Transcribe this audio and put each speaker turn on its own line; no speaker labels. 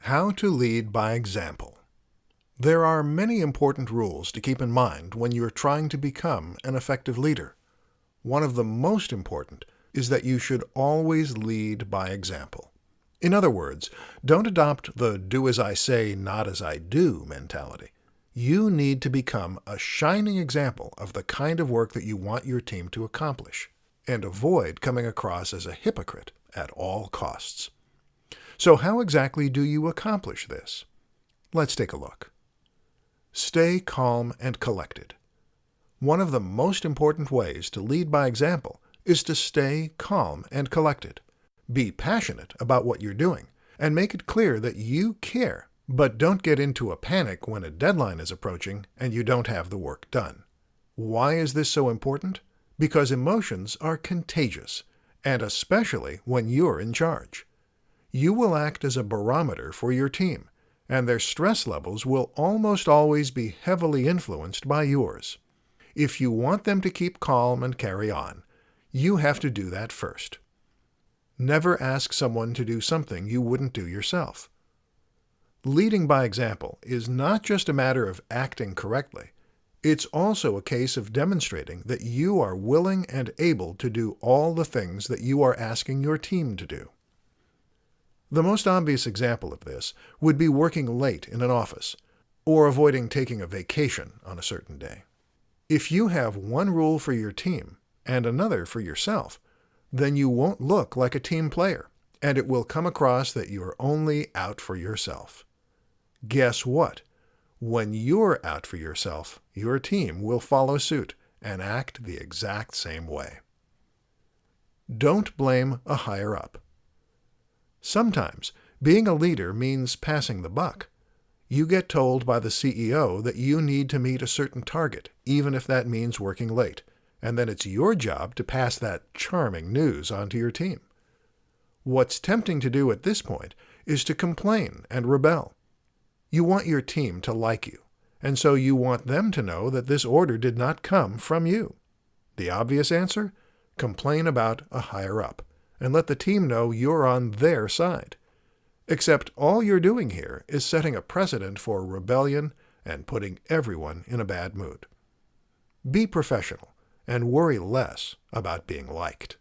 How to lead by example. There are many important rules to keep in mind when you're trying to become an effective leader. One of the most important is that you should always lead by example. In other words, don't adopt the do as I say, not as I do mentality. You need to become a shining example of the kind of work that you want your team to accomplish, and avoid coming across as a hypocrite at all costs. So how exactly do you accomplish this? Let's take a look. Stay calm and collected. One of the most important ways to lead by example is to stay calm and collected. Be passionate about what you're doing and make it clear that you care, but don't get into a panic when a deadline is approaching and you don't have the work done. Why is this so important? Because emotions are contagious, and especially when you're in charge. You will act as a barometer for your team, and their stress levels will almost always be heavily influenced by yours. If you want them to keep calm and carry on, you have to do that first. Never ask someone to do something you wouldn't do yourself. Leading by example is not just a matter of acting correctly. It's also a case of demonstrating that you are willing and able to do all the things that you are asking your team to do. The most obvious example of this would be working late in an office, or avoiding taking a vacation on a certain day. If you have one rule for your team and another for yourself, then you won't look like a team player, and it will come across that you're only out for yourself. Guess what? When you're out for yourself, your team will follow suit and act the exact same way. Don't blame a higher-up. Sometimes, being a leader means passing the buck. You get told by the CEO that you need to meet a certain target, even if that means working late, and then it's your job to pass that charming news on to your team. What's tempting to do at this point is to complain and rebel. You want your team to like you, and so you want them to know that this order did not come from you. The obvious answer? Complain about a higher-up, and let the team know you're on their side. Except all you're doing here is setting a precedent for rebellion and putting everyone in a bad mood. Be professional and worry less about being liked.